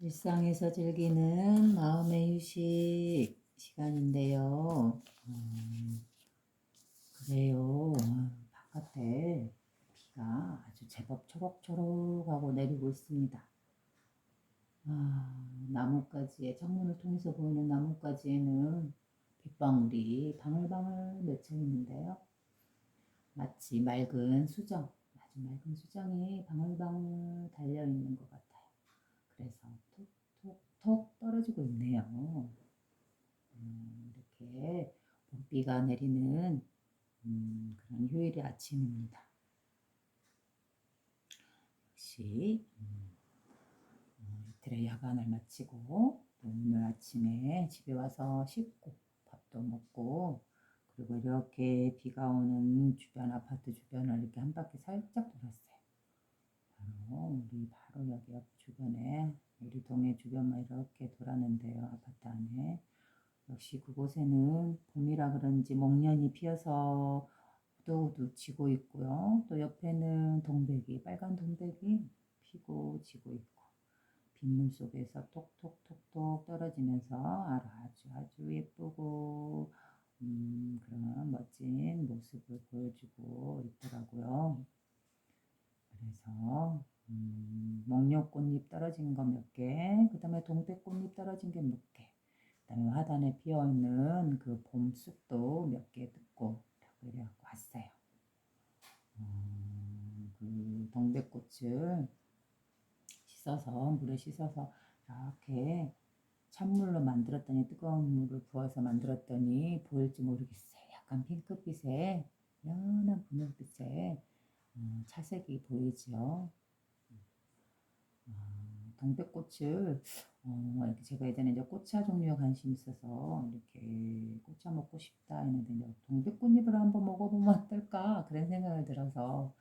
일상에서 즐기는 마음의 휴식 시간인데요. 그래요. 바깥에 비가 아주 제법 초록초록하고 내리고 있습니다. 나뭇가지에, 창문을 통해서 보이는 나뭇가지에는 빗방울이 방울방울 맺혀 있는데요. 마치 맑은 수정, 아주 맑은 수정이 방울방울 달려 있는 것 같아요. 그래서 톡톡톡 떨어지고 있네요. 이렇게 봄비가 내리는 그런 휴일의 아침입니다. 역시 이틀의 야간을 마치고 오늘 아침에 집에 와서 씻고 밥도 먹고 그리고 이렇게 비가 오는 주변 아파트 주변을 이렇게 한 바퀴 살짝 돌았어요. 우리 바로 여기 옆 주변에 우리 동네 주변만 이렇게 돌았는데요. 아파트 안에 역시 그곳에는 봄이라 그런지 목련이 피어서 후두후두 지고 있고요. 또 옆에는 동백이, 빨간 동백이 피고 지고 있고 빗물 속에서 톡톡톡톡 떨어지면서 아주 예쁘고 그런 멋진 모습을 보여주고 있더라고요. 그래서 목련꽃잎 떨어진 거 몇 개, 그 다음에 동백꽃잎 떨어진 게 몇 개, 그 다음에 화단에 피어있는 그 봄쑥도 몇 개 뜯고 이래갖고 왔어요. 그 동백꽃을 씻어서 물에 씻어서 이렇게 찬물로 만들었더니 뜨거운 물을 부어서 만들었더니 보일지 모르겠어요. 약간 핑크빛에 연한 분홍빛에 차색이 보이죠. 동백꽃을 제가 예전에 이제 꽃차 종류에 관심 있어서 이렇게 꽃차 먹고 싶다 했는데 이제 동백꽃잎을 한번 먹어보면 어떨까 그런 생각을 들어서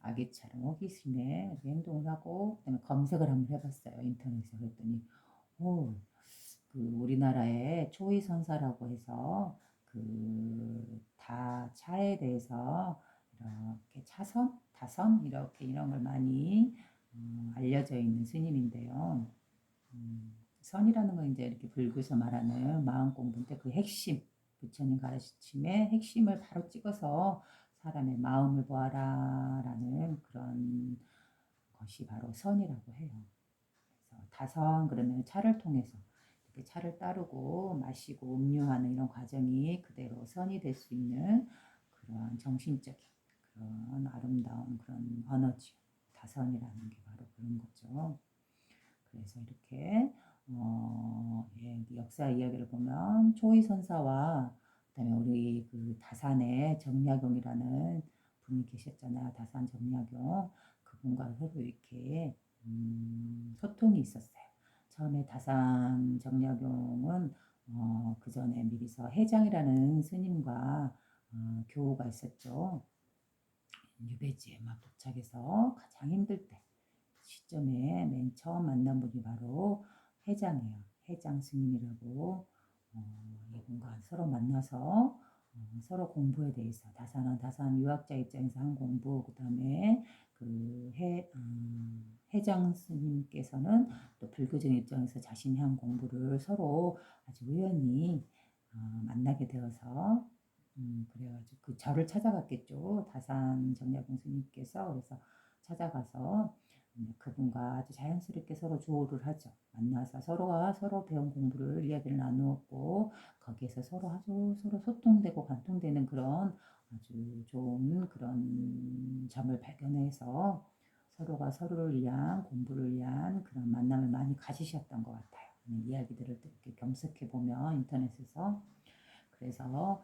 아기처럼 호기심에 이렇게 행동을 하고 그다음에 검색을 한번 해봤어요 인터넷에. 그랬더니 오, 그 우리나라의 초이선사라고 해서 그 다 차에 대해서 이렇게 차선, 다선 이렇게 이런 걸 많이 알려져 있는 스님인데요. 선이라는 건 이제 이렇게 불교에서 말하는 마음 공부인데 그 핵심, 부처님 가르침의 핵심을 바로 찍어서 사람의 마음을 보아라라는 그런 것이 바로 선이라고 해요. 그래서 다선 그러면 차를 통해서 이렇게 차를 따르고 마시고 음료하는 이런 과정이 그대로 선이 될 수 있는 그런 정신적인 그런 아름다운 그런 언어죠. 다선이라는 게 바로 그런 거죠. 그래서 이렇게 예, 역사 이야기를 보면 초이선사와 그다음에 우리 그 다산의 정약용이라는 분이 계셨잖아요. 다산 정약용 그분과 서로 이렇게 소통이 있었어요. 처음에 다산 정약용은 그 전에 미리서 해장이라는 스님과 교우가 있었죠. 유배지에 막 도착해서 가장 힘들 때 시점에 맨 처음 만난 분이 바로 해장이에요. 해장 스님이라고 이분과 서로 만나서 서로 공부에 대해서 다산 유학자 입장에서 한 공부 그 다음에 해장 스님께서는 또 불교적인 입장에서 자신이 한 공부를 서로 아주 우연히 만나게 되어서 그래가지고 그 절을 찾아갔겠죠. 다산 정약용 스님께서. 그래서 찾아가서 그분과 아주 자연스럽게 서로 조우를 하죠. 만나서 서로가 서로 배운 공부를 이야기를 나누었고 거기에서 서로 아주 서로 소통되고 관통되는 그런 아주 좋은 그런 점을 발견해서 서로가 서로를 위한 공부를 위한 그런 만남을 많이 가지셨던 것 같아요. 이야기들을 이렇게 검색해 보면 인터넷에서. 그래서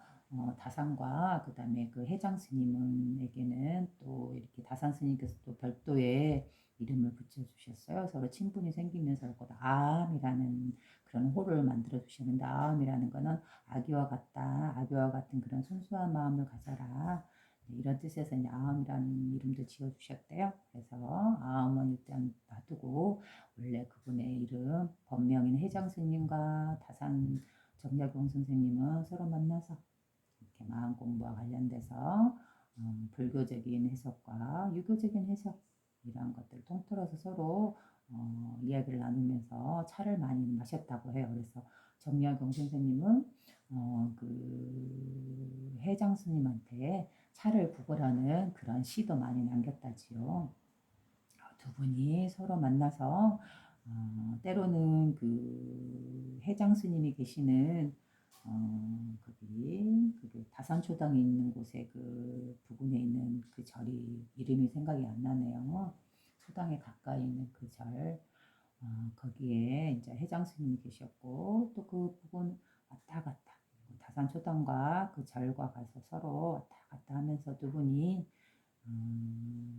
다산과 그 다음에 그 해장 스님에게는 또 이렇게 다산 스님께서 또 별도의 이름을 붙여주셨어요. 서로 친분이 생기면서 아함이라는 그런 호를 만들어 주셨는데 아함이라는 거는 아기와 같다, 아기와 같은 그런 순수한 마음을 가져라. 이런 뜻에서 이제 아함이라는 이름도 지어주셨대요. 그래서 아함은 일단 놔두고 원래 그분의 이름 본명인 해장 스님과 다산 정약용 선생님은 서로 만나서 이렇게 마음 공부와 관련돼서 불교적인 해석과 유교적인 해석 이런 것들을 통틀어서 서로 이야기를 나누면서 차를 많이 마셨다고 해요. 그래서 정약용 선생님은 그 해장 스님한테 차를 구걸하는 그런 시도 많이 남겼다지요. 두 분이 서로 만나서 때로는 그 해장 스님이 계시는 거기 다산초당에 있는 곳에 그 부근에 있는 그 절이 이름이 생각이 안 나네요. 초당에 가까이 있는 그 절, 거기에 이제 해장 스님이 계셨고 또 그 부근 왔다 갔다 다산초당과 그 절과 가서 서로 왔다 갔다 하면서 두 분이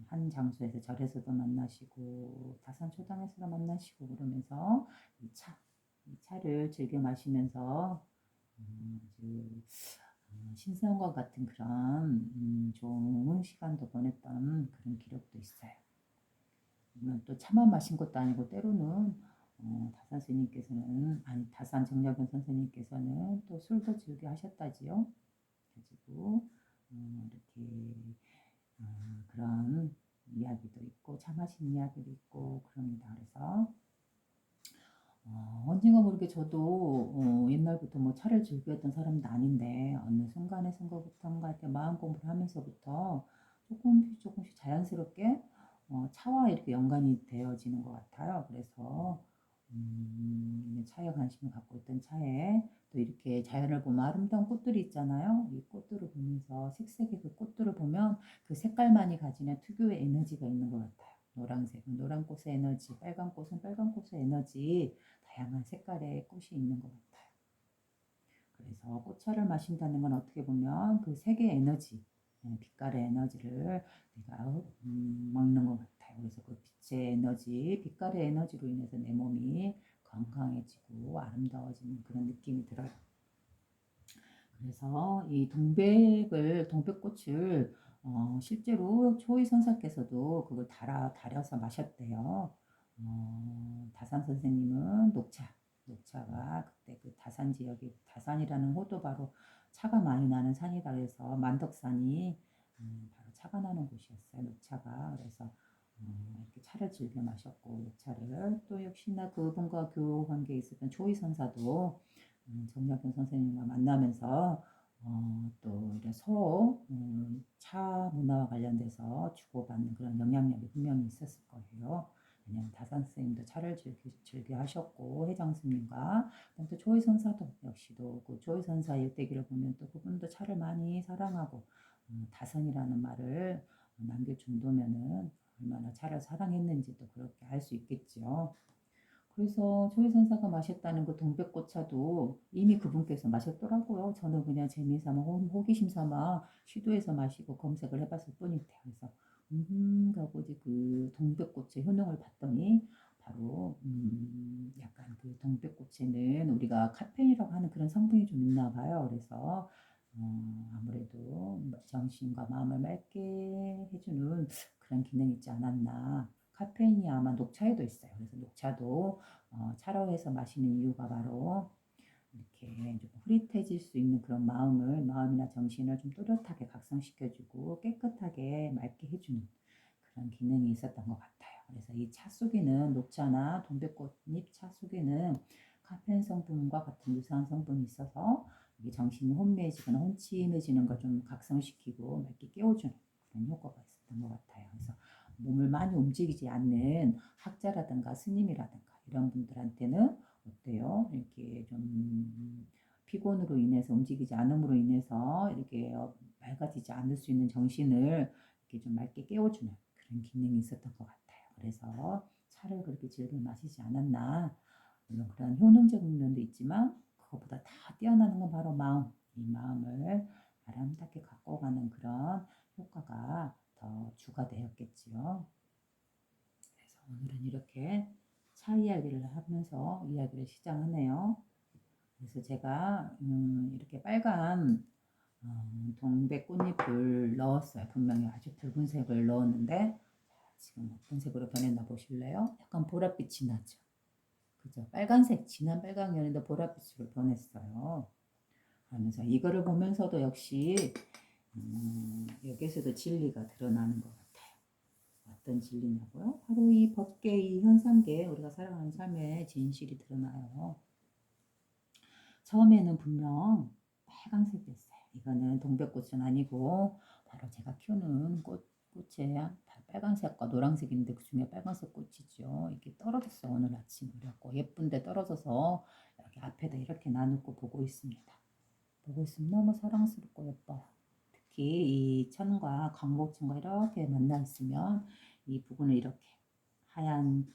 한 장소에서 절에서도 만나시고 다산초당에서도 만나시고 그러면서 이 차를 즐겨 마시면서 아주 신선과 같은 그런 좋은 시간도 보냈던 그런 기록도 있어요. 물론 또 차만 마신 것도 아니고 때로는 다산 스님께서는 아니 다산 정약용 선생님께서는 또 술도 즐겨 하셨다지요. 가지고 이렇게 그런 이야기도 있고 차 마신 이야기도 있고 그럽니다. 그래서 언젠가 모르게 저도 옛날부터 뭐 차를 즐겼던 사람도 아닌데 어느 순간에선거부터인가 이렇게 마음 공부를 하면서부터 조금씩 자연스럽게 차와 이렇게 연관이 되어지는 것 같아요. 그래서 차에 관심을 갖고 있던 차에 또 이렇게 자연을 보면 아름다운 꽃들이 있잖아요. 이 꽃들을 보면서 색색의 그 꽃들을 보면 그 색깔만이 가지는 특유의 에너지가 있는 것 같아요. 노란색은 노란 꽃의 에너지, 빨간 꽃은 빨간 꽃의 에너지, 다양한 색깔의 꽃이 있는 것 같아요. 그래서 꽃차를 마신다는 건 어떻게 보면 그 색의 에너지, 빛깔의 에너지를 내가 먹는 것 같아요. 그래서 그 빛의 에너지, 빛깔의 에너지로 인해서 내 몸이 건강해지고 아름다워지는 그런 느낌이 들어요. 그래서 이 동백꽃을 실제로 초이선사께서도 그걸 달여서 마셨대요. 다산 선생님은 녹차가 그때 그 다산 지역이 다산이라는 호도 바로 차가 많이 나는 산이다 그래서 만덕산이 바로 차가 나는 곳이었어요. 녹차가 그래서 이렇게 차를 즐겨 마셨고 녹차를 또 역시나 그분과 교우 관계에 있었던 초이선사도 정약용 선생님과 만나면서 또 이런 서로 차 문화와 관련돼서 주고받는 그런 영향력이 분명히 있었을 거예요. 왜냐하면 다산 선생님도 차를 즐겨 하셨고 해장 스님과 또 조의선사도 역시도 그 조의선사 일대기를 보면 또 그분도 차를 많이 사랑하고 다산이라는 말을 남길 정도면은 얼마나 차를 사랑했는지도 그렇게 알 수 있겠죠. 그래서 조혜선사가 마셨다는 그 동백꽃차도 이미 그분께서 마셨더라고요. 저는 그냥 재미삼아 호기심 삼아 시도해서 마시고 검색을 해봤을 뿐인데 그래서 하고 이제 그 동백꽃의 효능을 봤더니 바로 약간 그 동백꽃에는 우리가 카페인이라고 하는 그런 성분이 좀 있나 봐요. 그래서 아무래도 정신과 마음을 맑게 해주는 그런 기능이 있지 않았나. 카페인이 아마 녹차에도 있어요. 그래서 녹차도 차로 해서 마시는 이유가 바로 이렇게 좀 흐릿해질 수 있는 그런 마음이나 정신을 좀 또렷하게 각성시켜주고 깨끗하게 맑게 해주는 그런 기능이 있었던 것 같아요. 그래서 이 차 속에는 녹차나 동백꽃잎 차 속에는 카페인 성분과 같은 유사한 성분이 있어서 이게 정신이 혼미해지거나 혼침해지는 걸 좀 각성시키고 맑게 깨워주는 그런 효과가 있었던 것 같아요. 그래서 몸을 많이 움직이지 않는 학자라든가 스님이라든가 이런 분들한테는 어때요? 이렇게 좀 피곤으로 인해서 움직이지 않음으로 인해서 이렇게 맑아지지 않을 수 있는 정신을 이렇게 좀 맑게 깨워주는 그런 기능이 있었던 것 같아요. 그래서 차를 그렇게 즐겨 마시지 않았나. 물론 그런 효능적인 면도 있지만 그것보다 다 뛰어나는 건 바로 마음. 이 마음을 아름답게 갖고 가는 그런 효과가 더 주가 되었겠지요. 그래서 오늘은 이렇게 차 이야기를 하면서 이야기를 시작하네요. 그래서 제가 이렇게 빨간 동백 꽃잎을 넣었어요. 분명히 아주 붉은색을 넣었는데 지금 어떤 색으로 변했나 보실래요? 약간 보랏빛이 나죠. 그죠? 빨간색, 진한 빨강이었는데 보랏빛으로 변했어요. 그러면서 이거를 보면서도 역시 여기에서도 진리가 드러나는 것 같아요. 어떤 진리냐고요? 바로 이 법계, 이 현상계, 우리가 살아가는 삶의 진실이 드러나요. 처음에는 분명 빨간색이었어요. 이거는 동백꽃은 아니고 바로 제가 키우는 꽃에 빨간색과 노란색인데 그 중에 빨간색 꽃이죠. 이게 떨어졌어 오늘 아침 그래갖고 예쁜데 떨어져서 이렇게 앞에다 이렇게 나누고 보고 있습니다. 보고 있으면 너무 사랑스럽고 예뻐요. 특히 이 천과 광목천과 이렇게 만나 있으면 이 부분을 이렇게 하얀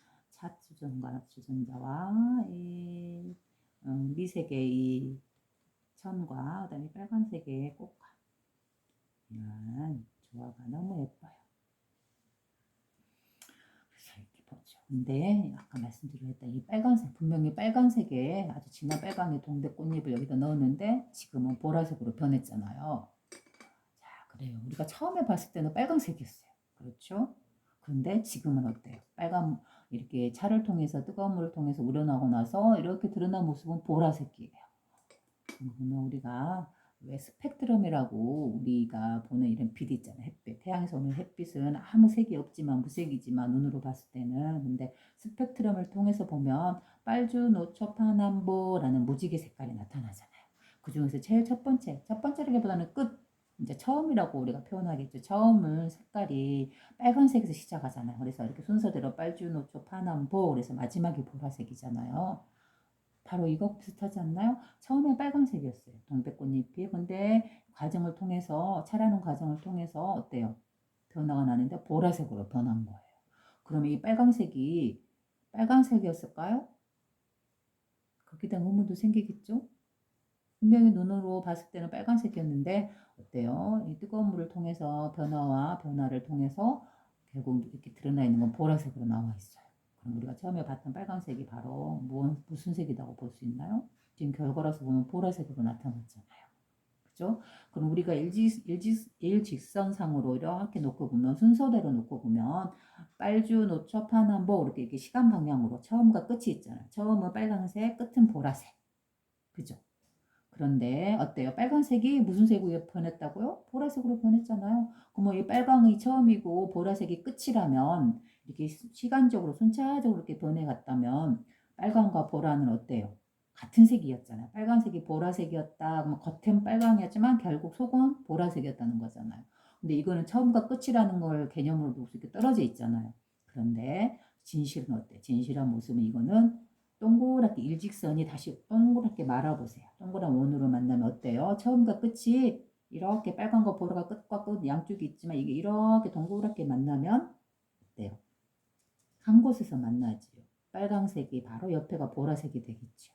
주전자와 이 미색의 이 천과 그다음에 빨간색의 꽃과 이런 조화가 너무 예뻐요. 그래서 이렇게 보죠. 근데 아까 말씀드렸던 이 빨간색 분명히 빨간색에 아주 진한 빨강의 동백꽃잎을 여기다 넣었는데 지금은 보라색으로 변했잖아요. 자, 그래요. 우리가 처음에 봤을 때는 빨간색이었어요. 그렇죠? 그런데 지금은 어때요? 빨간 이렇게 차를 통해서 뜨거운 물을 통해서 우러나고 나서 이렇게 드러난 모습은 보라색이에요. 그러면 우리가 왜 스펙트럼이라고 우리가 보는 이런 빛 있잖아요. 햇빛. 태양에서 오는 햇빛은 아무 색이 없지만 무색이지만 눈으로 봤을 때는 근데 스펙트럼을 통해서 보면 빨주, 노초, 파남보라는 무지개 색깔이 나타나잖아요. 그 중에서 제일 첫 번째라기보다는 끝 이제 처음이라고 우리가 표현하겠죠. 처음은 색깔이 빨간색에서 시작하잖아요. 그래서 이렇게 순서대로 빨주, 노초, 파남보 그래서 마지막이 보라색이잖아요. 바로 이거 비슷하지 않나요? 처음에 빨간색이었어요. 동백꽃잎이. 근데 과정을 통해서 자라는 과정을 통해서 어때요? 변화가 나는데 보라색으로 변한 거예요. 그러면 이 빨간색이 빨간색이었을까요? 그렇게 되면 의문도 생기겠죠? 분명히 눈으로 봤을 때는 빨간색이었는데 어때요? 이 뜨거운 물을 통해서 변화를 통해서 결국 이렇게 드러나 있는 건 보라색으로 나와 있어요. 그럼 우리가 처음에 봤던 빨간색이 바로 무슨 색이라고 볼 수 있나요? 지금 결과로서 보면 보라색으로 나타났잖아요. 그죠? 그럼 우리가 일직선상으로 이렇게 놓고 보면 순서대로 놓고 보면 빨주, 노초, 파남보 이렇게 시간 방향으로 처음과 끝이 있잖아요. 처음은 빨간색, 끝은 보라색. 그죠? 그런데 어때요? 빨간색이 무슨 색으로 변했다고요? 보라색으로 변했잖아요. 그럼 이 빨강이 처음이고 보라색이 끝이라면 이렇게 시간적으로 순차적으로 이렇게 변해갔다면 빨강과 보라는 어때요? 같은 색이었잖아요. 빨간색이 보라색이었다. 그럼 겉은 빨강이었지만 결국 속은 보라색이었다는 거잖아요. 근데 이거는 처음과 끝이라는 걸 개념으로 놓고 이렇게 떨어져 있잖아요. 그런데 진실은 어때? 진실한 모습은 이거는 동그랗게 일직선이 다시 동그랗게 말아보세요. 동그란 원으로 만나면 어때요? 처음과 끝이 이렇게 빨간과 보라가 끝과 끝 양쪽이 있지만 이게 이렇게 동그랗게 만나면 어때요? 한 곳에서 만나지요. 빨간색이 바로 옆에가 보라색이 되겠죠.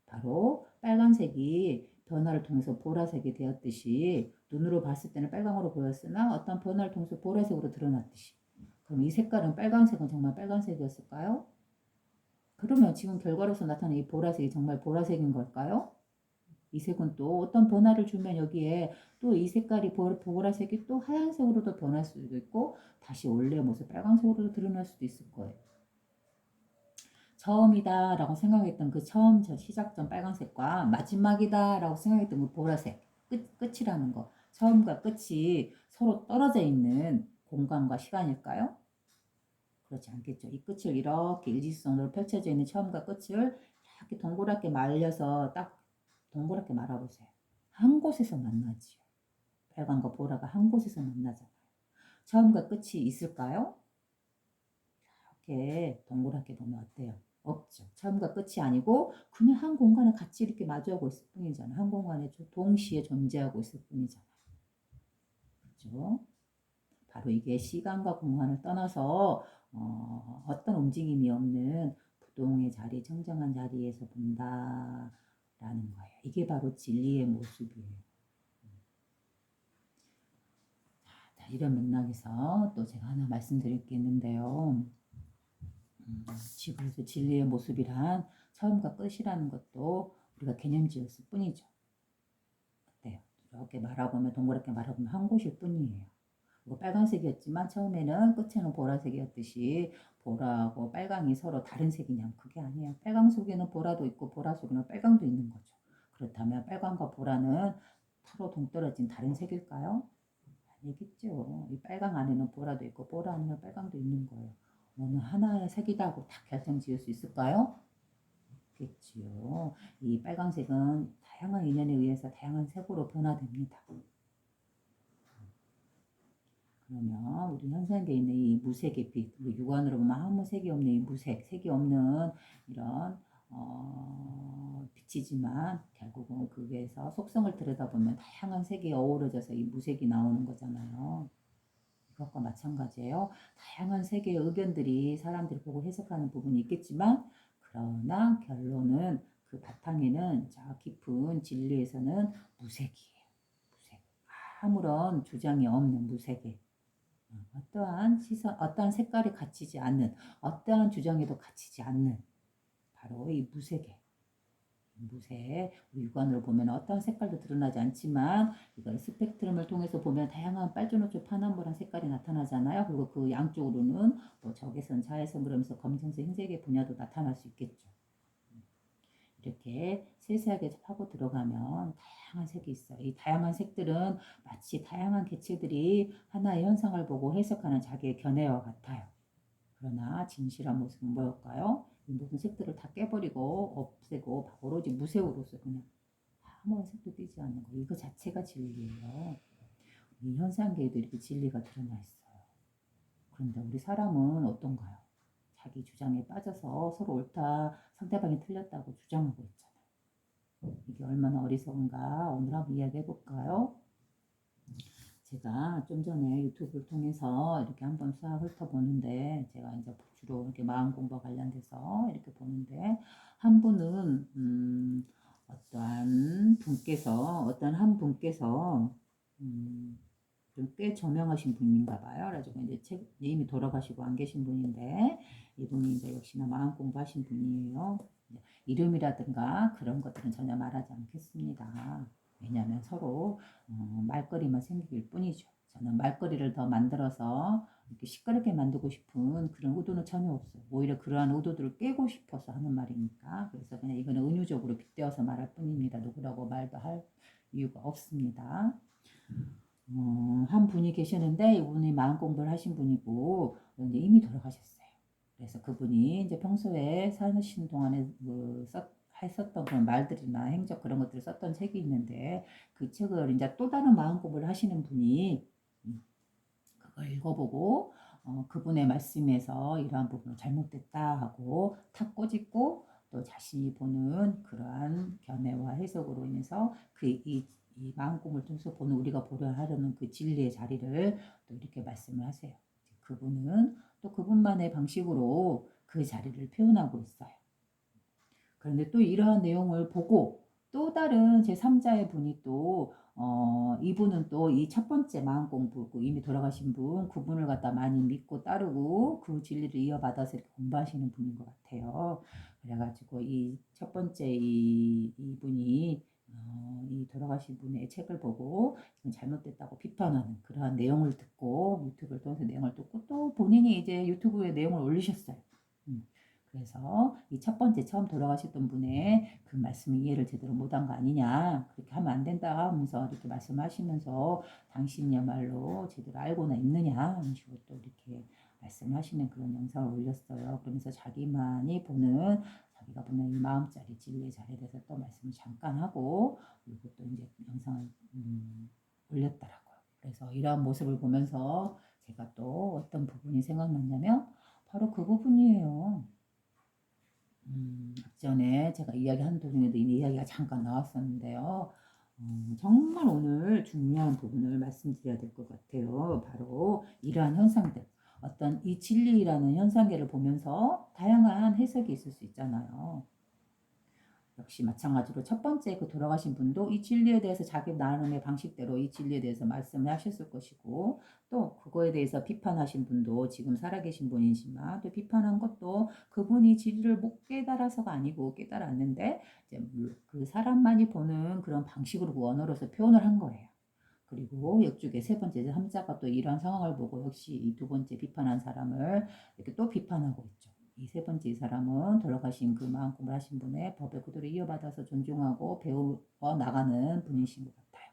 바로 빨간색이 변화를 통해서 보라색이 되었듯이 눈으로 봤을 때는 빨강으로 보였으나 어떤 변화를 통해서 보라색으로 드러났듯이 그럼 이 색깔은 빨간색은 정말 빨간색이었을까요? 그러면 지금 결과로서 나타난 이 보라색이 정말 보라색인 걸까요? 이 색은 또 어떤 변화를 주면 여기에 또 이 색깔이 보라색이 또 하얀색으로도 변할 수도 있고 다시 원래 모습 빨간색으로도 드러날 수도 있을 거예요. 처음이다 라고 생각했던 그 처음 시작점 빨간색과 마지막이다 라고 생각했던 그 보라색 끝이라는 거 처음과 끝이 서로 떨어져 있는 공간과 시간일까요? 그렇지 않겠죠. 이 끝을 이렇게 일직선으로 펼쳐져 있는 처음과 끝을 이렇게 동그랗게 말려서 딱 동그랗게 말아보세요. 한 곳에서 만나지요. 빨간과 보라가 한 곳에서 만나잖아요. 처음과 끝이 있을까요? 이렇게 동그랗게 보면 어때요? 없죠. 처음과 끝이 아니고 그냥 한 공간에 같이 이렇게 마주하고 있을 뿐이잖아요. 한 공간에 동시에 존재하고 있을 뿐이잖아요. 그렇죠? 바로 이게 시간과 공간을 떠나서 어떤 움직임이 없는 부동의 자리, 청정한 자리에서 본다라는 거예요. 이게 바로 진리의 모습이에요. 자, 이런 맥락에서 또 제가 하나 말씀드릴 게 있는데요. 그래서 진리의 모습이란 처음과 끝이라는 것도 우리가 개념지었을 뿐이죠. 어때요? 이렇게 말아보면 동그랗게 말아보면 한 곳일 뿐이에요. 빨간색이었지만 처음에는 끝에는 보라색이었듯이 보라하고 빨강이 서로 다른 색이냐 그게 아니에요. 빨강 속에는 보라도 있고 보라 속에는 빨강도 있는 거죠. 그렇다면 빨강과 보라는 서로 동떨어진 다른 색일까요? 아니겠죠. 이 빨강 안에는 보라도 있고 보라 안에는 빨강도 있는 거예요. 어느 하나의 색이다 하고 다 결정 지을 수 있을까요? 없겠지요. 이 빨강색은 다양한 인연에 의해서 다양한 색으로 변화됩니다. 그러면 우리 현상계에 있는 이 무색의 빛, 우리 육안으로 보면 아무 색이 없는 이 무색, 색이 없는 이런 빛이지만 결국은 그게서 속성을 들여다보면 다양한 색이 어우러져서 이 무색이 나오는 거잖아요. 이것과 마찬가지예요. 다양한 색의 의견들이 사람들이 보고 해석하는 부분이 있겠지만 그러나 결론은 그 바탕에는 저 깊은 진리에서는 무색이에요. 무색. 아무런 주장이 없는 무색에 어떠한 시선, 어떠한 색깔이 갇히지 않는, 어떠한 주장에도 갇히지 않는 바로 이 무색에 무색, 우리 육안으로 보면 어떤 색깔도 드러나지 않지만 이걸 스펙트럼을 통해서 보면 다양한 빨주노초 파남보란 색깔이 나타나잖아요. 그리고 그 양쪽으로는 뭐 적외선, 자외선 그러면서 검정색, 흰색의 분야도 나타날 수 있겠죠. 이렇게 세세하게 파고 들어가면 다양한 색이 있어요. 이 다양한 색들은 마치 다양한 개체들이 하나의 현상을 보고 해석하는 자기의 견해와 같아요. 그러나 진실한 모습은 뭐일까요? 이 모든 색들을 다 깨버리고 없애고 오로지 무색으로서 그냥 아무런 색도 띄지 않는 거. 이거 자체가 진리예요. 이 현상계에도 이렇게 진리가 드러나 있어요. 그런데 우리 사람은 어떤가요? 자기 주장에 빠져서 서로 옳다, 상대방이 틀렸다고 주장하고 있잖아요. 이게 얼마나 어리석은가 오늘 한번 이야기해 볼까요? 제가 좀 전에 유튜브를 통해서 이렇게 한번 수학 훑어보는데 제가 이제 주로 이렇게 마음 공부와 관련돼서 이렇게 보는데 한 분은 어떠한 한 분께서 좀꽤 저명하신 분인가 봐요. 그래가지고 이제 이미 돌아가시고 안 계신 분인데 이분이 이제 역시나 마음 공부하신 분이에요. 이름이라든가 그런 것들은 전혀 말하지 않겠습니다. 왜냐하면 서로 말거리만 생길 뿐이죠. 저는 말거리를 더 만들어서 이렇게 시끄럽게 만들고 싶은 그런 의도는 전혀 없어요. 오히려 그러한 의도들을 깨고 싶어서 하는 말이니까. 그래서 그냥 이거는 은유적으로 빗대어서 말할 뿐입니다. 누구라고 말도 할 이유가 없습니다. 한 분이 계셨는데 이분이 마음 공부를 하신 분이고 이제 이미 돌아가셨어요. 그래서 그분이 이제 평소에 사신 동안에 했었던 그런 말들이나 행적 그런 것들을 썼던 책이 있는데 그 책을 이제 또 다른 마음 공부를 하시는 분이 그걸 읽어보고 그분의 말씀에서 이러한 부분을 잘못됐다 하고 탁 꼬집고 또 자신이 보는 그러한 견해와 해석으로 인해서 이 마음 공부를 통해서 보는 우리가 보려 하려는 그 진리의 자리를 또 이렇게 말씀을 하세요. 그분은 또 그분만의 방식으로 그 자리를 표현하고 있어요. 그런데 또 이러한 내용을 보고 또 다른 제3자의 분이 또 이분은 또 이 첫 번째 마음 공부 이미 돌아가신 분 그분을 갖다 많이 믿고 따르고 그 진리를 이어받아서 이렇게 공부하시는 분인 것 같아요. 그래가지고 이 첫 번째 이분이 이 돌아가신 분의 책을 보고 이건 잘못됐다고 비판하는 그러한 내용을 듣고 유튜브를 통해서 내용을 듣고 또 본인이 이제 유튜브에 내용을 올리셨어요. 그래서 이 첫 번째 처음 돌아가셨던 분의 그 말씀 이해를 제대로 못한 거 아니냐 그렇게 하면 안 된다 하면서 이렇게 말씀하시면서 당신이야말로 제대로 알고나 있느냐 이런 식으로 또 이렇게 말씀하시는 그런 영상을 올렸어요. 그러면서 자기가 보는 이 마음자리 진리의 자리에 대해서 또 말씀을 잠깐 하고 그리고 또 이제 영상을 올렸더라고요. 그래서 이러한 모습을 보면서 제가 또 어떤 부분이 생각났냐면 바로 그 부분이에요. 전에 제가 이야기한 도중에도 이 이야기가 잠깐 나왔었는데요. 정말 오늘 중요한 부분을 말씀드려야 될 것 같아요. 바로 이러한 현상들. 어떤 이 진리라는 현상계를 보면서 다양한 해석이 있을 수 있잖아요. 역시 마찬가지로 첫 번째 그 돌아가신 분도 이 진리에 대해서 자기 나름의 방식대로 이 진리에 대해서 말씀을 하셨을 것이고 또 그거에 대해서 비판하신 분도 지금 살아계신 분이지만 또 비판한 것도 그분이 진리를 못 깨달아서가 아니고 깨달았는데 이제 그 사람만이 보는 그런 방식으로 그 언어로서 표현을 한 거예요. 그리고 역주계 세 번째 삼자가 또 이런 상황을 보고 역시 이 두 번째 비판한 사람을 이렇게 또 비판하고 있죠. 이 세 번째 이 사람은 돌아가신 그 마음 공부를 하신 분의 법의 구도를 이어받아서 존중하고 배워 나가는 분이신 것 같아요.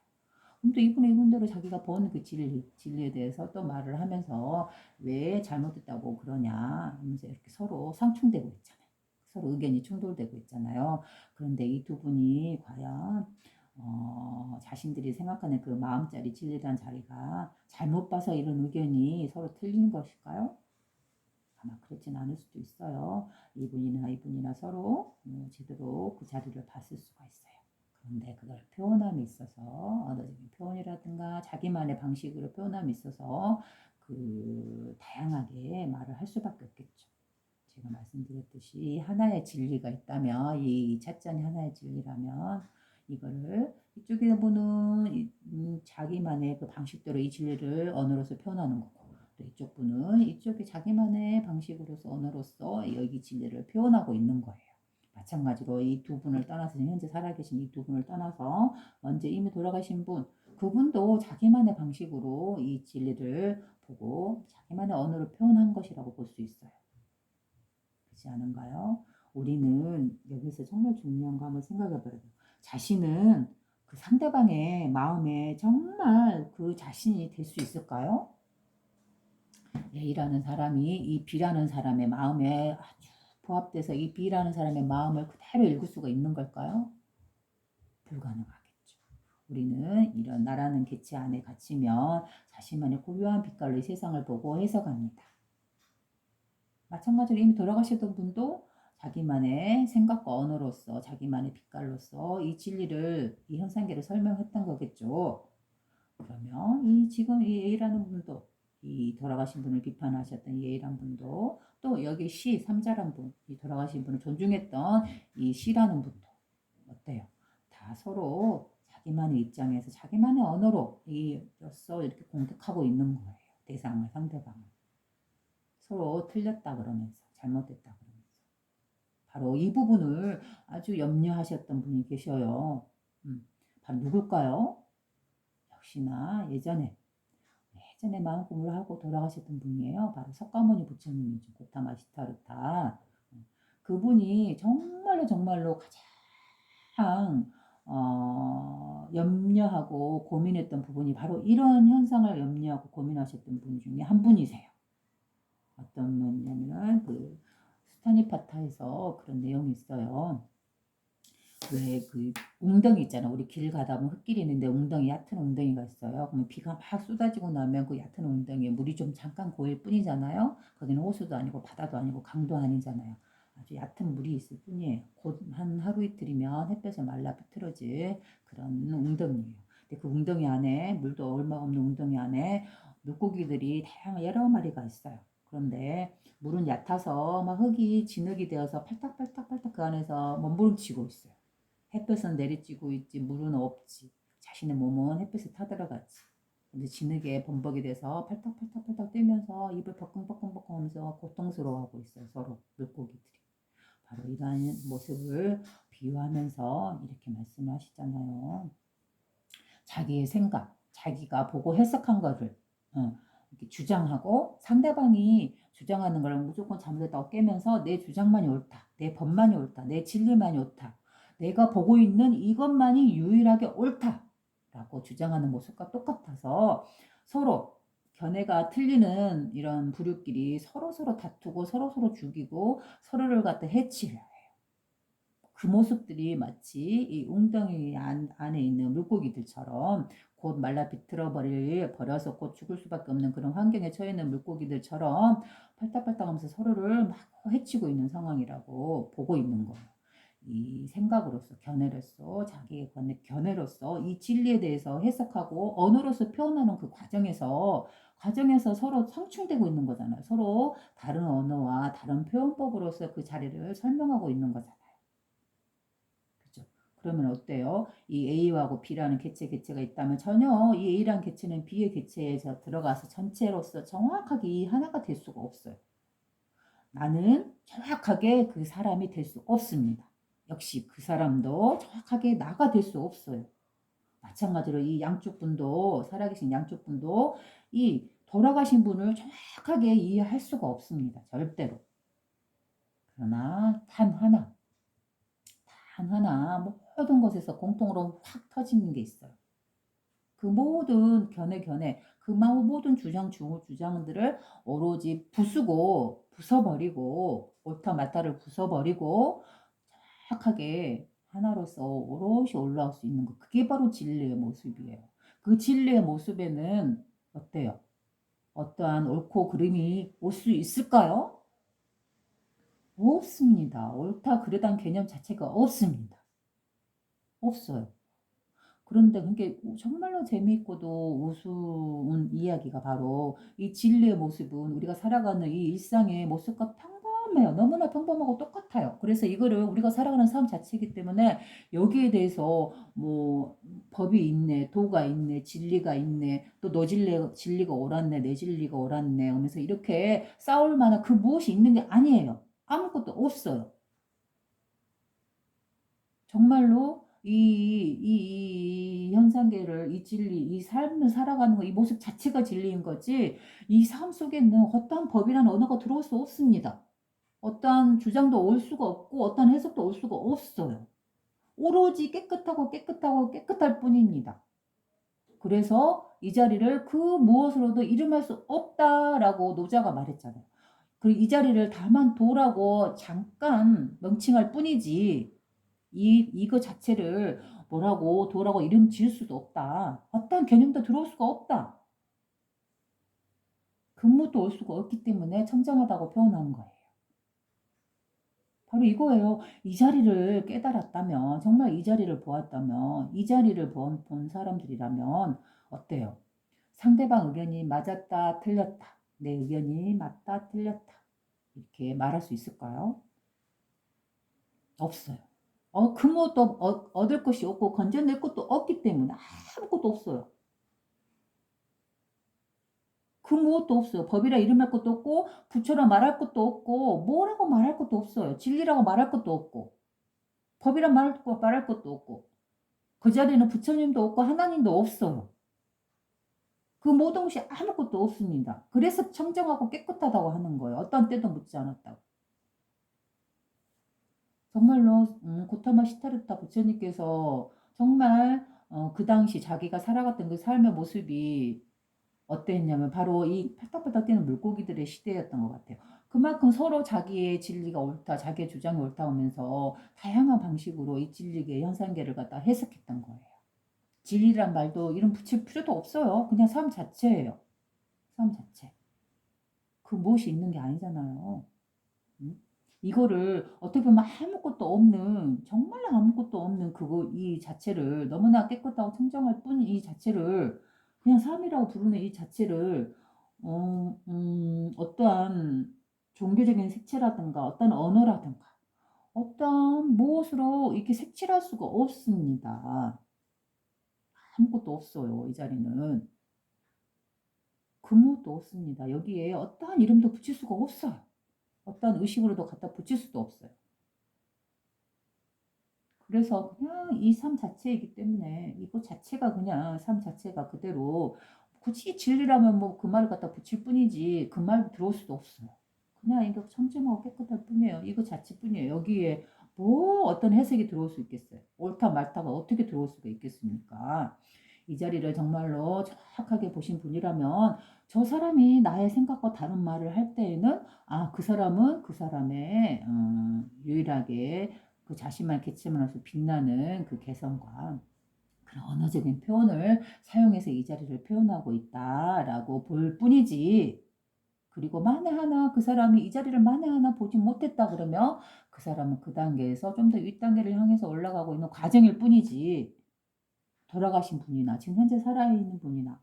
그럼 또 이분대로 자기가 본 그 진리에 대해서 또 말을 하면서 왜 잘못됐다고 그러냐 하면서 이렇게 서로 상충되고 있잖아요. 서로 의견이 충돌되고 있잖아요. 그런데 이 두 분이 과연 자신들이 생각하는 그 마음짜리 진리란 자리가 잘못 봐서 이런 의견이 서로 틀린 것일까요? 아마 그렇진 않을 수도 있어요. 이분이나 서로 제대로 그 자리를 봤을 수가 있어요. 그런데 그걸 표현함에 있어서 언어적인 표현이라든가 자기만의 방식으로 표현함에 있어서 그 다양하게 말을 할 수밖에 없겠죠. 제가 말씀드렸듯이 하나의 진리가 있다면 이 찻잔이 하나의 진리라면 이거를 이쪽에 보는 자기만의 그 방식대로 이 진리를 언어로서 표현하는 거고 또 이쪽 분은 이쪽에 자기만의 방식으로서 언어로서 여기 진리를 표현하고 있는 거예요. 마찬가지로 이 두 분을 떠나서 현재 살아계신 이 두 분을 떠나서 먼저 이미 돌아가신 분 그분도 자기만의 방식으로 이 진리를 보고 자기만의 언어로 표현한 것이라고 볼 수 있어요. 그렇지 않은가요? 우리는 여기서 정말 중요한 거 한번 생각해 봐야 돼요. 자신은 그 상대방의 마음에 정말 그 자신이 될 수 있을까요? A라는 사람이 이 B라는 사람의 마음에 아주 부합돼서 이 B라는 사람의 마음을 그대로 읽을 수가 있는 걸까요? 불가능하겠죠. 우리는 이런 나라는 개체 안에 갇히면 자신만의 고유한 빛깔로 이 세상을 보고 해석합니다. 마찬가지로 이미 돌아가셨던 분도 자기만의 생각과 언어로서 자기만의 빛깔로서 이 진리를 이 현상계를 설명했던 거겠죠. 그러면 이 지금 이 A라는 분도 이 돌아가신 분을 비판하셨던 이 A라는 분도 또 여기 C, 3자란 분, 이 돌아가신 분을 존중했던 이 C라는 분도 어때요? 다 서로 자기만의 입장에서 자기만의 언어로 이로써 이렇게 공격하고 있는 거예요. 대상을, 상대방을. 서로 틀렸다 그러면서 잘못됐다 그러면서 바로 이 부분을 아주 염려하셨던 분이 계셔요. 바로 누굴까요? 역시나 예전에 마음 공부를 하고 돌아가셨던 분이에요. 바로 석가모니 부처님이죠. 고타마 시타르타. 그분이 정말로 가장 염려하고 고민했던 부분이 바로 이런 현상을 염려하고 고민하셨던 분 중에 한 분이세요. 어떤 면이냐면은 그 스타니파타에서 그런 내용이 있어요. 왜 그 웅덩이 있잖아. 우리 길 가다 보면 흙길이 있는데 웅덩이, 얕은 웅덩이가 있어요. 그러면 비가 막 쏟아지고 나면 그 얕은 웅덩이에 물이 좀 잠깐 고일 뿐이잖아요. 거기는 호수도 아니고 바다도 아니고 강도 아니잖아요. 아주 얕은 물이 있을 뿐이에요. 곧 한 하루 이틀이면 햇볕에 말라 비틀어질 그런 웅덩이에요. 근데 그 웅덩이 안에 물도 얼마 없는 웅덩이 안에 물고기들이 다양한 여러 마리가 있어요. 그런데 물은 얕아서 막 흙이 진흙이 되어서 팔딱팔딱 그 안에서 몸부림치고 있어요. 햇볕은 내리쬐고 있지 물은 없지. 자신의 몸은 햇빛에 타들어갔지. 근데 진흙에 범벅이 돼서 팔딱팔딱 뛰면서 입을 버컹버컹 하면서 고통스러워하고 있어요. 서로 물고기들이. 바로 이러한 모습을 비유하면서 이렇게 말씀하시잖아요. 자기의 생각, 자기가 보고 해석한 거를 이렇게 주장하고 상대방이 주장하는 걸 무조건 잘못했다고 깨면서 내 주장만이 옳다. 내 법만이 옳다. 내 진리만이 옳다. 내가 보고 있는 이것만이 유일하게 옳다. 라고 주장하는 모습과 똑같아서 서로 견해가 틀리는 이런 부류끼리 서로 다투고 서로 죽이고 서로를 갖다 해치려 해요. 그 모습들이 마치 이 웅덩이 안에 있는 물고기들처럼 곧 말라 버려서 곧 죽을 수밖에 없는 그런 환경에 처해 있는 물고기들처럼 팔딱팔딱 하면서 서로를 막 해치고 있는 상황이라고 보고 있는 거예요. 이 생각으로서 견해로서 자기의 견해로서 이 진리에 대해서 해석하고 언어로서 표현하는 그 과정에서 서로 상충되고 있는 거잖아요. 서로 다른 언어와 다른 표현법으로서 그 자리를 설명하고 있는 거잖아요. 그죠? 그러면 어때요? 이 A하고 B라는 개체가 있다면 전혀 이 A라는 개체는 B의 개체에서 들어가서 전체로서 정확하게 이 하나가 될 수가 없어요. 나는 정확하게 그 사람이 될 수 없습니다. 역시 그 사람도 정확하게 나가 될 수 없어요. 마찬가지로 이 양쪽 분도 살아계신 양쪽 분도 이 돌아가신 분을 정확하게 이해할 수가 없습니다. 절대로. 그러나 단 하나 모든 것에서 공통으로 확 터지는 게 있어요. 그 모든 그 모든 주장들을 오로지 부숴버리고 옳다 맞다를 부숴버리고 정확하게 하나로서 오롯이 올라올 수 있는 것. 그게 바로 진리의 모습이에요. 그 진리의 모습에는 어때요? 어떠한 옳고 그름이 올 수 있을까요? 없습니다. 옳다 그르다는 개념 자체가 없습니다. 없어요. 그런데 그게 정말로 재미있고도 우스운 이야기가 바로 이 진리의 모습은 우리가 살아가는 이 일상의 모습과 평범해요. 너무나 평범하고 똑같아요. 그래서 이거를 우리가 살아가는 삶 자체이기 때문에 여기에 대해서 뭐 법이 있네, 도가 있네, 진리가 있네, 또 너 진리가 옳았네, 내 진리가 옳았네 하면서 이렇게 싸울 만한 그 무엇이 있는 게 아니에요. 아무것도 없어요. 정말로 이 현상계를, 이 진리, 이 삶을 살아가는 거, 이 모습 자체가 진리인 거지, 이 삶 속에는 어떠한 법이란 언어가 들어올 수 없습니다. 어떠한 주장도 올 수가 없고, 어떠한 해석도 올 수가 없어요. 오로지 깨끗하고 깨끗할 뿐입니다. 그래서 이 자리를 그 무엇으로도 이름할 수 없다라고 노자가 말했잖아요. 그리고 이 자리를 다만 도라고 잠깐 명칭할 뿐이지, 이거 자체를 뭐라고 도라고 이름 지을 수도 없다. 어떤 개념도 들어올 수가 없다. 근무도 올 수가 없기 때문에 청정하다고 표현한 거예요. 바로 이거예요. 이 자리를 깨달았다면, 정말 이 자리를 보았다면, 이 자리를 본 사람들이라면 어때요? 상대방 의견이 맞았다, 틀렸다. 내 의견이 맞다, 틀렸다. 이렇게 말할 수 있을까요? 없어요. 근무도 얻을 것이 없고 건져낼 것도 없기 때문에 아무것도 없어요. 그 무엇도 없어요. 법이라 이름할 것도 없고 부처라 말할 것도 없고 뭐라고 말할 것도 없어요. 진리라고 말할 것도 없고 법이라 말할 것도 없고 그 자리에는 부처님도 없고 하나님도 없어요. 그 모든 것이 아무것도 없습니다. 그래서 청정하고 깨끗하다고 하는 거예요. 어떤 때도 묻지 않았다고. 정말로 고타마 시타르타 부처님께서 정말 그 당시 자기가 살아갔던 그 삶의 모습이 어땠냐면 바로 이 팔딱팔딱 뛰는 물고기들의 시대였던 것 같아요. 그만큼 서로 자기의 진리가 옳다, 자기의 주장이 옳다 하면서 다양한 방식으로 이 진리의 현상계를 갖다 해석했던 거예요. 진리란 말도 이름 붙일 필요도 없어요. 그냥 삶 자체예요. 삶 자체. 그 무엇이 있는 게 아니잖아요. 음? 이거를 어떻게 보면 아무것도 없는, 정말로 아무것도 없는 이 자체를 너무나 깨끗하고 청정할 뿐 이 자체를 그냥 삶이라고 부르는 이 자체를 어떠한 종교적인 색채라든가 어떤 언어라든가 어떤 무엇으로 이렇게 색칠할 수가 없습니다. 아무것도 없어요. 이 자리는. 그무도 없습니다. 여기에 어떠한 이름도 붙일 수가 없어요. 어떠한 의식으로도 갖다 붙일 수도 없어요. 그래서 그냥 이 삶 자체이기 때문에 이거 자체가 그냥 삶 자체가 그대로 굳이 진리라면 뭐 그 말을 갖다 붙일 뿐이지 그 말 들어올 수도 없어요. 그냥 이거 청정하고 깨끗할 뿐이에요. 이거 자체뿐이에요. 여기에 뭐 어떤 해석이 들어올 수 있겠어요. 옳다 말다가 어떻게 들어올 수가 있겠습니까? 이 자리를 정말로 정확하게 보신 분이라면 저 사람이 나의 생각과 다른 말을 할 때에는 그 사람은 그 사람의 유일하게 그 자신만 개체만으로서 빛나는 그 개성과 그런 언어적인 표현을 사용해서 이 자리를 표현하고 있다라고 볼 뿐이지. 그리고 만에 하나 그 사람이 이 자리를 만에 하나 보지 못했다 그러면 그 사람은 그 단계에서 좀 더 윗단계를 향해서 올라가고 있는 과정일 뿐이지. 돌아가신 분이나 지금 현재 살아있는 분이나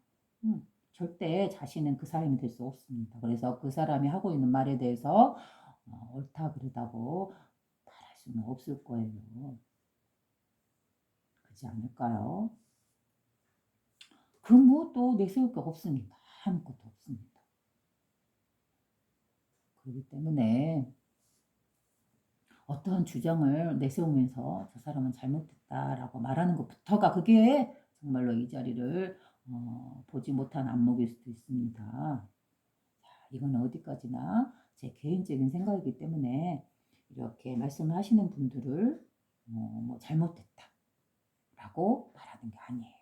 절대 자신은 그 사람이 될 수 없습니다. 그래서 그 사람이 하고 있는 말에 대해서 옳다 그르다고 말할 수는 없을 거예요. 그렇지 않을까요? 그 무엇도 내세울 게 없습니다. 아무것도 없습니다. 그렇기 때문에 어떠한 주장을 내세우면서 저 사람은 잘못했다라고 말하는 것부터가 그게 정말로 이 자리를 보지 못한 안목일 수도 있습니다. 자, 이건 어디까지나 제 개인적인 생각이기 때문에 이렇게 말씀을 하시는 분들을 뭐 잘못됐다라고 말하는 게 아니에요.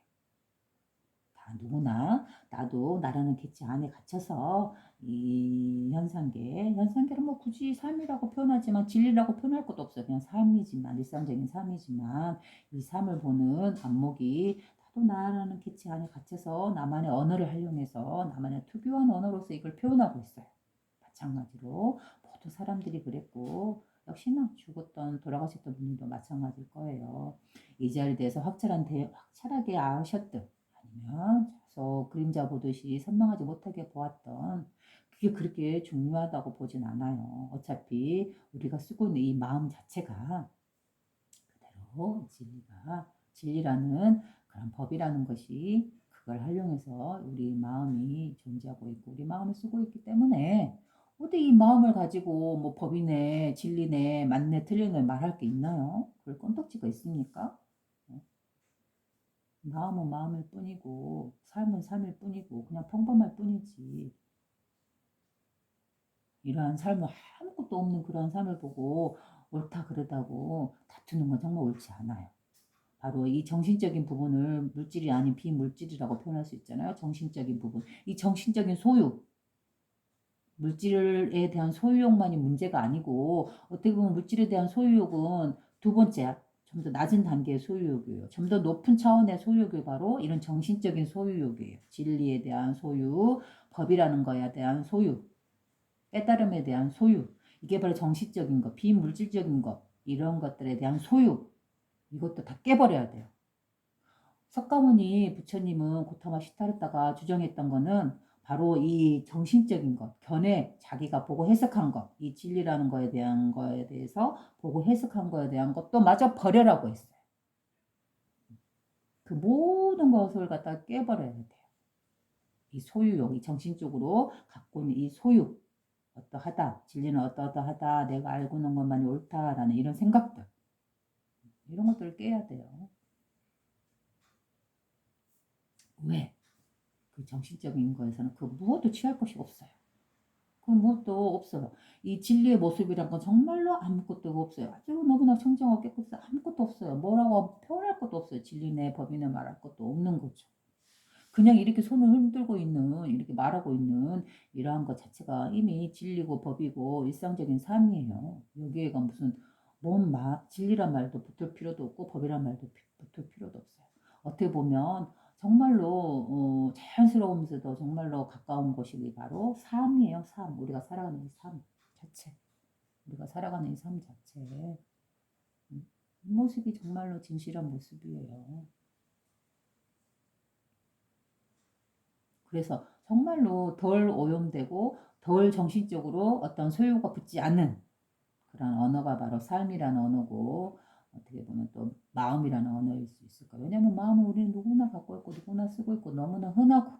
누구나 나도 나라는 개체 안에 갇혀서 이 현상계를 뭐 굳이 삶이라고 표현하지만 진리라고 표현할 것도 없어요. 그냥 삶이지만 일상적인 삶이지만 이 삶을 보는 안목이 나도 나라는 개체 안에 갇혀서 나만의 언어를 활용해서 나만의 특유한 언어로서 이걸 표현하고 있어요. 마찬가지로 모두 사람들이 그랬고 역시나 죽었던 돌아가셨던 분들도 마찬가지일 거예요. 이 자리에 대해서 확실하게 아셨든 아니면 계속 그림자 보듯이 선명하지 못하게 보았던 그게 그렇게 중요하다고 보진 않아요. 어차피 우리가 쓰고 있는 이 마음 자체가 그대로 진리라는 그런 법이라는 것이 그걸 활용해서 우리 마음이 존재하고 있고 우리 마음을 쓰고 있기 때문에 어디 이 마음을 가지고 뭐 법이네 진리네 맞네 틀리네 말할 게 있나요? 그럴 건덕지가 있습니까? 마음은 마음일 뿐이고 삶은 삶일 뿐이고 그냥 평범할 뿐이지 이러한 삶을 아무것도 없는 그런 삶을 보고 옳다 그르다고 다투는 건 정말 옳지 않아요. 바로 이 정신적인 부분을 물질이 아닌 비물질이라고 표현할 수 있잖아요. 정신적인 부분. 이 정신적인 소유, 물질에 대한 소유욕만이 문제가 아니고 어떻게 보면 물질에 대한 소유욕은 두 번째, 좀 더 낮은 단계의 소유욕이에요. 좀 더 높은 차원의 소유욕이 바로 이런 정신적인 소유욕이에요. 진리에 대한 소유, 법이라는 거에 대한 소유, 깨달음에 대한 소유. 이게 바로 정신적인 것, 비물질적인 것, 이런 것들에 대한 소유. 이것도 다 깨버려야 돼요. 석가모니 부처님은 고타마 시타르타가 주장했던 거는 바로 이 정신적인 것, 견해, 자기가 보고 해석한 것, 이 진리라는 거에 대해서 보고 해석한 거에 대한 것도 마저 버려라고 했어요. 그 모든 것을 갖다 깨버려야 돼요. 이 소유욕, 이 정신적으로 갖고 있는 이 소유, 어떠하다, 진리는 어떠하다, 내가 알고 있는 것만이 옳다라는 이런 생각들, 이런 것들을 깨야 돼요. 왜? 그 정신적인 거에서는 그 무엇도 취할 것이 없어요. 그 무엇도 없어요. 이 진리의 모습이란 건 정말로 아무것도 없어요. 아주 너무나 청정하고 깨끗해서 아무것도 없어요. 뭐라고 표현할 것도 없어요. 진리네 법이네 말할 것도 없는 거죠. 그냥 이렇게 손을 흔들고 있는 이렇게 말하고 있는 이러한 것 자체가 이미 진리고 법이고 일상적인 삶이에요. 여기에가 무슨 진리란 말도 붙을 필요도 없고 법이란 말도 붙을 필요도 없어요. 어떻게 보면 정말로 자연스러우면서도 정말로 가까운 것이 바로 삶이에요. 삶. 우리가 살아가는 이 삶 자체. 우리가 살아가는 이 삶 자체. 이 모습이 정말로 진실한 모습이에요. 그래서 정말로 덜 오염되고 덜 정신적으로 어떤 소유가 붙지 않는 그런 언어가 바로 삶이라는 언어고 어떻게 보면 또 마음이라는 언어일 수 있을 거예요. 왜냐하면 마음은 우리는 누구나 갖고 있고 누구나 쓰고 있고 너무나 흔하고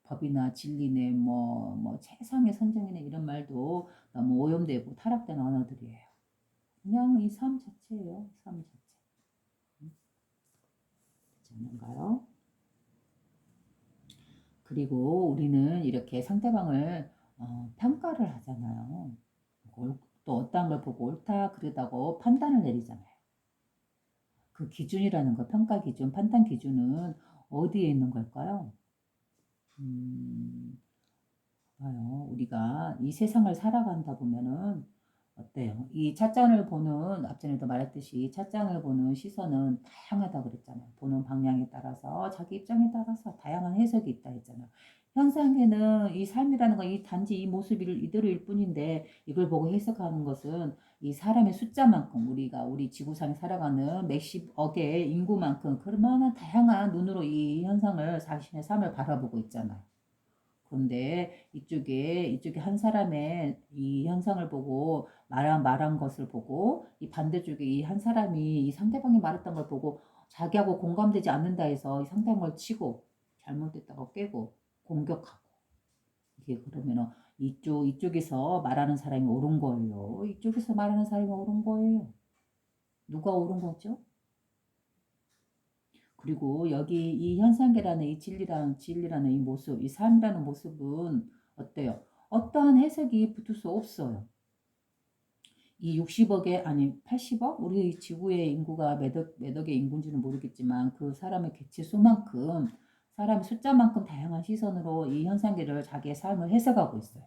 법이나 진리네 뭐 세상의 선정이네 이런 말도 너무 오염되고 타락된 언어들이에요. 그냥 이 삶 자체예요. 삶 자체. 그렇지 않은가요? 그리고 우리는 이렇게 상대방을 평가를 하잖아요. 또 어떤 걸 보고 옳다 그르다고 판단을 내리잖아요. 그 기준이라는 거, 평가 기준, 판단 기준은 어디에 있는 걸까요? 봐요. 우리가 이 세상을 살아간다 보면은 어때요? 이 찻잔을 보는 앞전에도 말했듯이 찻잔을 보는 시선은 다양하다 그랬잖아요. 보는 방향에 따라서 자기 입장에 따라서 다양한 해석이 있다 했잖아요. 현상에는 이 삶이라는 건 이 단지 이 모습을 이대로일 뿐인데 이걸 보고 해석하는 것은 이 사람의 숫자만큼 우리 지구상에 살아가는 몇십억의 인구만큼 그만한 다양한 눈으로 이 현상을 자신의 삶을 바라보고 있잖아요. 그런데 이쪽에 한 사람의 이 현상을 보고 말한 것을 보고 이 반대쪽에 이 한 사람이 이 상대방이 말했던 걸 보고 자기하고 공감되지 않는다 해서 이 상대방을 치고 잘못됐다고 깨고 공격하고 이게 그러면은 이쪽에서 말하는 사람이 옳은 거예요. 이쪽에서 말하는 사람이 옳은 거예요. 누가 옳은 거죠? 그리고 여기 이 현상계라는 이 진리라는 이 모습, 이 삶이라는 모습은 어때요? 어떠한 해석이 붙을 수 없어요. 이 60억의 아니 80억? 우리 지구의 인구가 몇 억의 인구인지는 모르겠지만 그 사람의 개체 수만큼 사람의 숫자만큼 다양한 시선으로 이 현상계를 자기의 삶을 해석하고 있어요.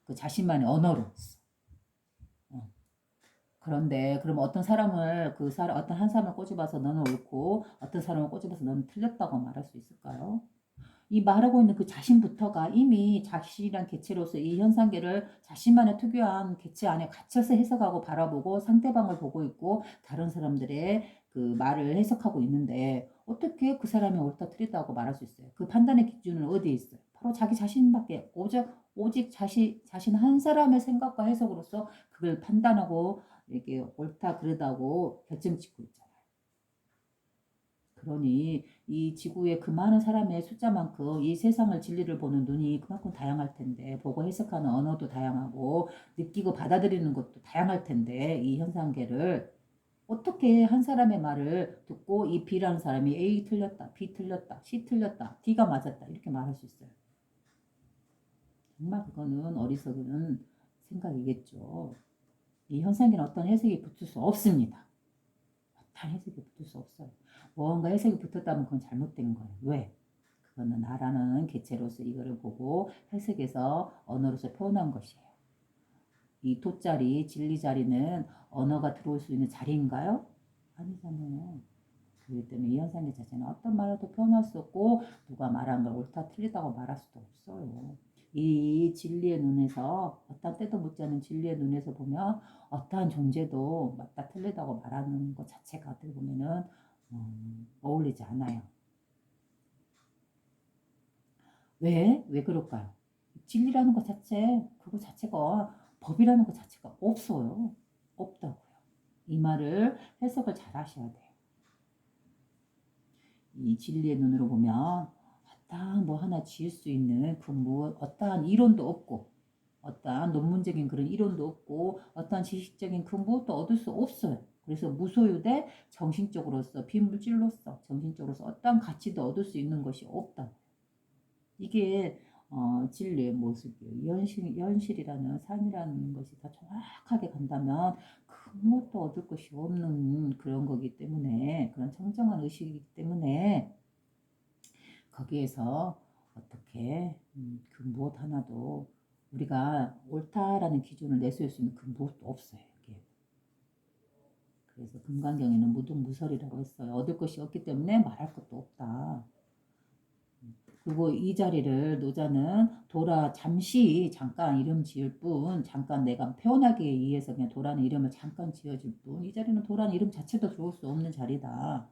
그 자신만의 언어로. 어. 그런데 그럼 어떤 사람을 어떤 한 사람을 꼬집어서 너는 옳고 어떤 사람을 꼬집어서 너는 틀렸다고 말할 수 있을까요? 이 말하고 있는 그 자신부터가 이미 자신이란 개체로서 이 현상계를 자신만의 특유한 개체 안에 갇혀서 해석하고 바라보고 상대방을 보고 있고 다른 사람들의 그 말을 해석하고 있는데 어떻게 그 사람이 옳다 틀리다고 말할 수 있어요? 그 판단의 기준은 어디에 있어요? 바로 자기 자신밖에 오직 자신 한 사람의 생각과 해석으로서 그걸 판단하고 이게 옳다 그르다고 결정짓고 있잖아요. 그러니 이 지구의 그 많은 사람의 숫자만큼 이 세상을 진리를 보는 눈이 그만큼 다양할 텐데 보고 해석하는 언어도 다양하고 느끼고 받아들이는 것도 다양할 텐데 이 현상계를 어떻게 한 사람의 말을 듣고 이 B라는 사람이 A 틀렸다, B 틀렸다, C 틀렸다, D가 맞았다 이렇게 말할 수 있어요. 정말 그거는 어리석은 생각이겠죠. 이 현상계는 어떤 해석이 붙을 수 없습니다. 어떤 해석이 붙을 수 없어요. 뭔가 해석이 붙었다면 그건 잘못된 거예요. 왜? 그거는 나라는 개체로서 이거를 보고 해석해서 언어로서 표현한 것이에요. 이 도자리, 진리 자리는 언어가 들어올 수 있는 자리인가요? 아니잖아요. 그렇기 때문에 이 현상의 자체는 어떤 말로도 표현할 수 없고 누가 말한 걸 옳다 틀리다고 말할 수도 없어요. 이 진리의 눈에서 어떤 때도 묻지 않은 진리의 눈에서 보면 어떠한 존재도 맞다 틀리다고 말하는 것 자체가 어떻게 보면은 어울리지 않아요. 왜? 왜 그럴까요? 진리라는 것 자체, 그거 자체가 법이라는 것 자체가 없어요. 없다고요. 이 말을 해석을 잘 하셔야 돼요. 이 진리의 눈으로 보면 어떠한 뭐 하나 지을 수 있는 그 무엇 어떠한 이론도 없고 어떠한 논문적인 그런 이론도 없고 어떠한 지식적인 그 무엇도 얻을 수 없어요. 그래서 무소유대 정신적으로서 비물질로서 정신적으로서 어떠한 가치도 얻을 수 있는 것이 없다. 이게 진리의 모습이에요. 현실이라는 삶이라는 것이 더 정확하게 간다면 그 무엇도 얻을 것이 없는 그런 거기 때문에 그런 청정한 의식이기 때문에 거기에서 어떻게 그 무엇 하나도 우리가 옳다라는 기준을 내세울 수 있는 그 무엇도 없어요. 이게. 그래서 금강경에는 무등무설이라고 했어요. 얻을 것이 없기 때문에 말할 것도 없다. 그리고 이 자리를 노자는 잠시 잠깐 이름 지을 뿐, 잠깐 내가 표현하기 위해서 그냥 도라는 이름을 잠깐 지어줄 뿐, 이 자리는 도라는 이름 자체도 들어올 수 없는 자리다.